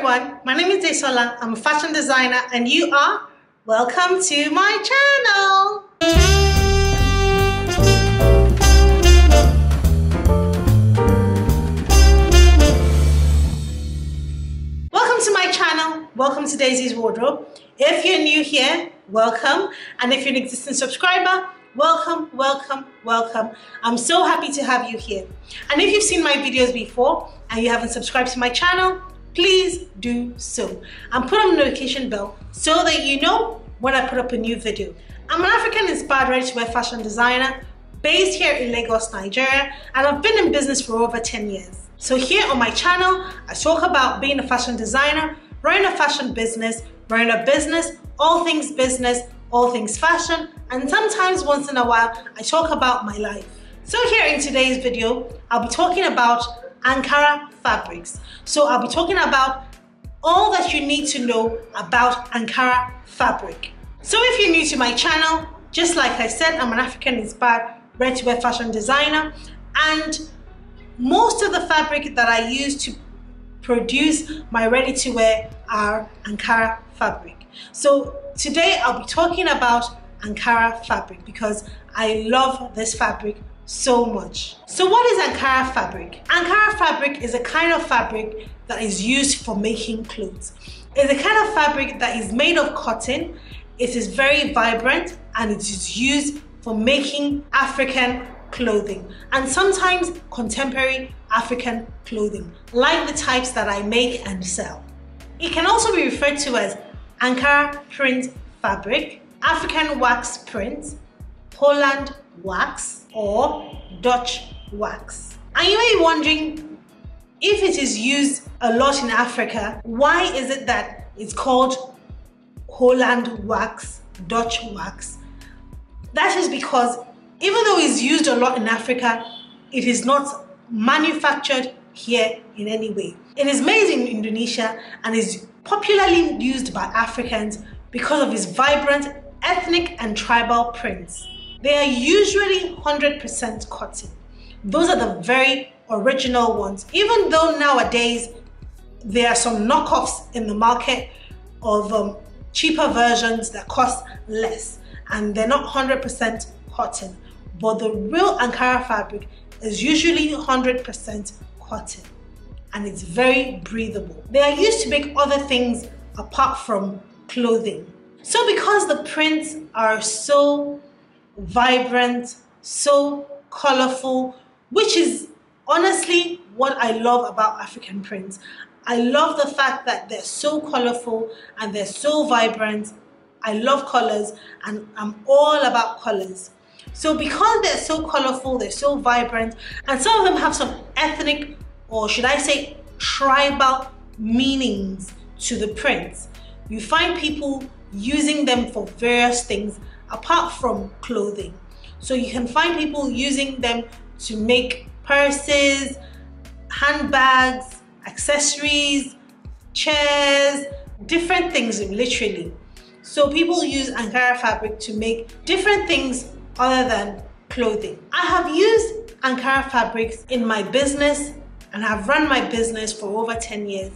everyone, my name is Desola. I'm a fashion designer and you are welcome to my channel. Welcome to my channel. Welcome to Daisy's Wardrobe. If you're new here, welcome. And if you're an existing subscriber, welcome, welcome, welcome. I'm so happy to have you here. And if you've seen my videos before and you haven't subscribed to my channel, please do so. And put on the notification bell so that you know when I put up a new video. I'm an African-inspired ready-to-wear fashion designer based here in Lagos, Nigeria, and I've been in business for over 10 years. So here on my channel, I talk about being a fashion designer, running a fashion business, running a business, all things fashion, and sometimes once in a while, I talk about my life. So here in today's video, I'll be talking about Ankara fabrics. So I'll be talking about all that you need to know about Ankara fabric. So if you're new to my channel, just like I said, I'm an African-inspired ready-to-wear fashion designer, and most of the fabric that I use to produce my ready-to-wear are Ankara fabric. So today I'll be talking about Ankara fabric because I love this fabric so much. So what is Ankara fabric? Ankara fabric is a kind of fabric that is used for making clothes. It's a kind of fabric that is made of cotton. It is very vibrant and it is used for making African clothing and sometimes contemporary African clothing, like the types that I make and sell. It can also be referred to as Ankara print fabric, African wax print, Holland wax, or Dutch wax. And you may be wondering, if it is used a lot in Africa, why is it that it's called Holland wax, Dutch wax? That is because even though it's used a lot in Africa, it is not manufactured here in any way. It is made in Indonesia and is popularly used by Africans because of its vibrant ethnic and tribal prints. They are usually 100% cotton. Those are the very original ones, even though nowadays there are some knockoffs in the market of cheaper versions that cost less and they're not 100% cotton. But the real Ankara fabric is usually 100% cotton and it's very breathable. They are used to make other things apart from clothing. So because the prints are so vibrant, so colorful, which is honestly what I love about African prints. I love the fact that they're so colorful and they're so vibrant. I love colors and I'm all about colors. So because they're so colorful, they're so vibrant, and some of them have some ethnic, or should I say tribal meanings to the prints, you find people using them for various things apart from clothing. So you can find people using them to make purses, handbags, accessories, chairs, different things literally. So people use Ankara fabric to make different things other than clothing. I have used Ankara fabrics in my business and have run my business for over 10 years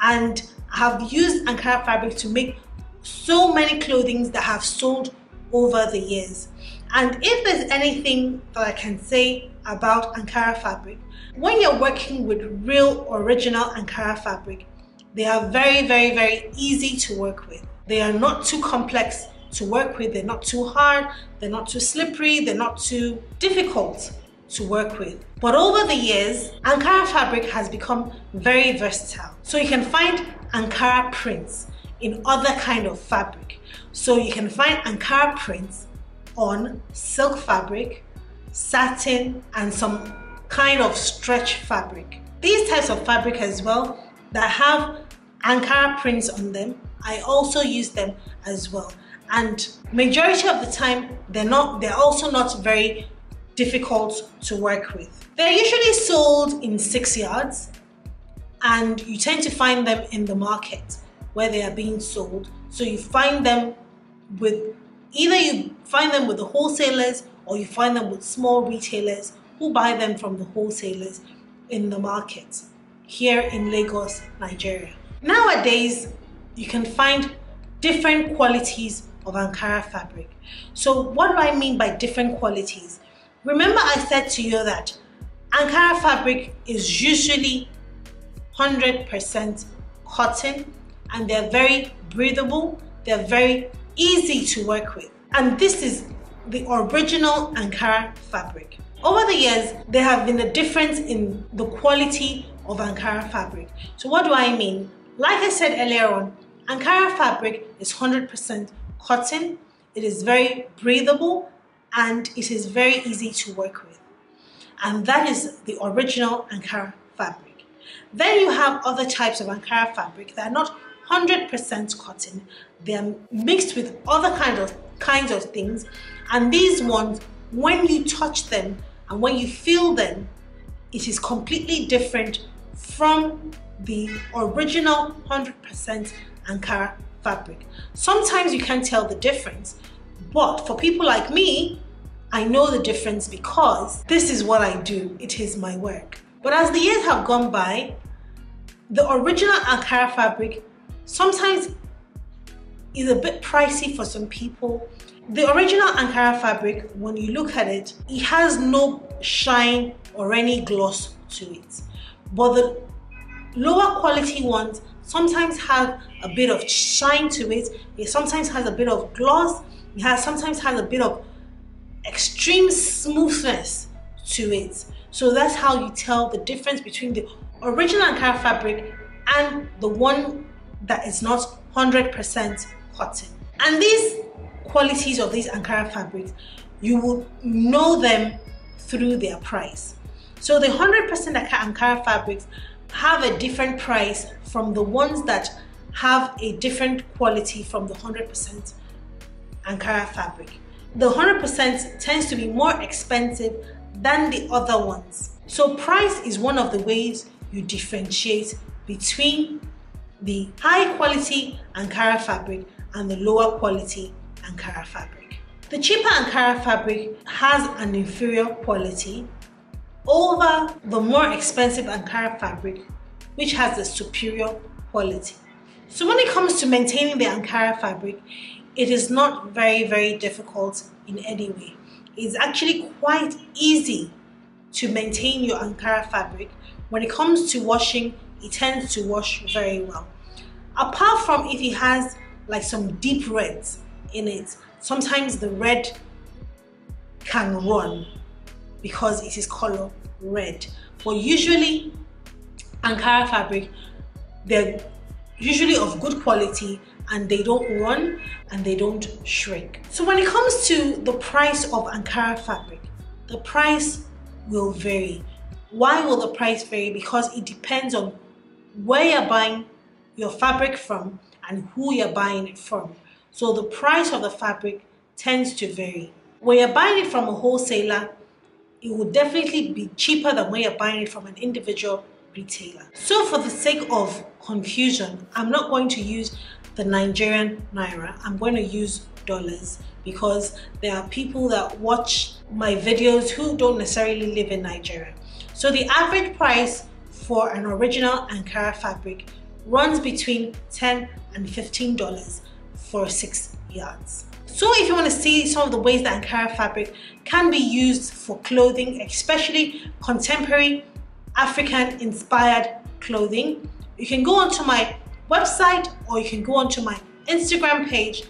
and have used Ankara fabric to make so many clothings that have sold over the years. And if there's anything that I can say about Ankara fabric, when you're working with real original Ankara fabric, they are very, very, very easy to work with. They are not too complex to work with, they're not too hard, they're not too slippery, they're not too difficult to work with. But over the years, Ankara fabric has become very versatile. So you can find Ankara prints in other kind of fabric. So you can find Ankara prints on silk fabric, satin, and some kind of stretch fabric. These types of fabric as well that have Ankara prints on them, I also use them as well. And majority of the time, they're also not very difficult to work with. They're usually sold in 6 yards and you tend to find them in the market where they are being sold. So you find them with, either you find them with the wholesalers or you find them with small retailers who buy them from the wholesalers in the market here in Lagos, Nigeria. Nowadays, you can find different qualities of Ankara fabric. So what do I mean by different qualities? Remember I said to you that Ankara fabric is usually 100% cotton, and they're very breathable, they're very easy to work with. And this is the original Ankara fabric. Over the years, there have been a difference in the quality of Ankara fabric. So what do I mean? Like I said earlier on, Ankara fabric is 100% cotton, it is very breathable, and it is very easy to work with. And that is the original Ankara fabric. Then you have other types of Ankara fabric that are not 100% cotton. They are mixed with other kinds of things, and these ones, when you touch them and when you feel them, it is completely different from the original 100% Ankara fabric. Sometimes you can't tell the difference, but for people like me, I know the difference because this is what I do. It is my work. But as the years have gone by, the original Ankara fabric sometimes is a bit pricey for some people. The original Ankara fabric, when you look at it, it has no shine or any gloss to it. But the lower quality ones sometimes have a bit of shine to it. It sometimes has a bit of gloss. It sometimes has a bit of extreme smoothness to it. So that's how you tell the difference between the original Ankara fabric and the one that is not 100% cotton. And these qualities of these Ankara fabrics, you will know them through their price. So the 100% Ankara fabrics have a different price from the ones that have a different quality from the 100% Ankara fabric. The 100% tends to be more expensive than the other ones. So price is one of the ways you differentiate between the high quality Ankara fabric and the lower quality Ankara fabric. The cheaper Ankara fabric has an inferior quality over the more expensive Ankara fabric, which has a superior quality. So when it comes to maintaining the Ankara fabric, it is not very difficult in any way. It's actually quite easy to maintain your Ankara fabric. When it comes to washing, it tends to wash very well. Apart from if it has like some deep reds in it, sometimes the red can run because it is color red. But usually Ankara fabric, they're usually of good quality and they don't run and they don't shrink. So when it comes to the price of Ankara fabric, the price will vary. Why will the price vary? Because it depends on where you're buying your fabric from and who you're buying it from. So the price of the fabric tends to vary. When you're buying it from a wholesaler, it will definitely be cheaper than when you're buying it from an individual retailer. So for the sake of confusion, I'm not going to use the Nigerian Naira. I'm going to use dollars because there are people that watch my videos who don't necessarily live in Nigeria. So the average price for an original Ankara fabric runs between $10 and $15 for 6 yards. So if you want to see some of the ways that Ankara fabric can be used for clothing, especially contemporary African inspired clothing, you can go onto my website or you can go onto my Instagram page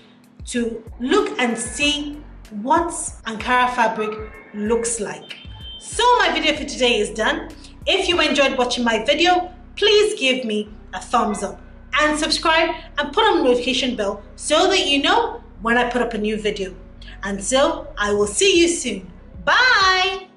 to look and see what Ankara fabric looks like. So my video for today is done. If you enjoyed watching my video, please give me a thumbs up and subscribe and put on the notification bell so that you know when I put up a new video. And so I will see you soon. Bye!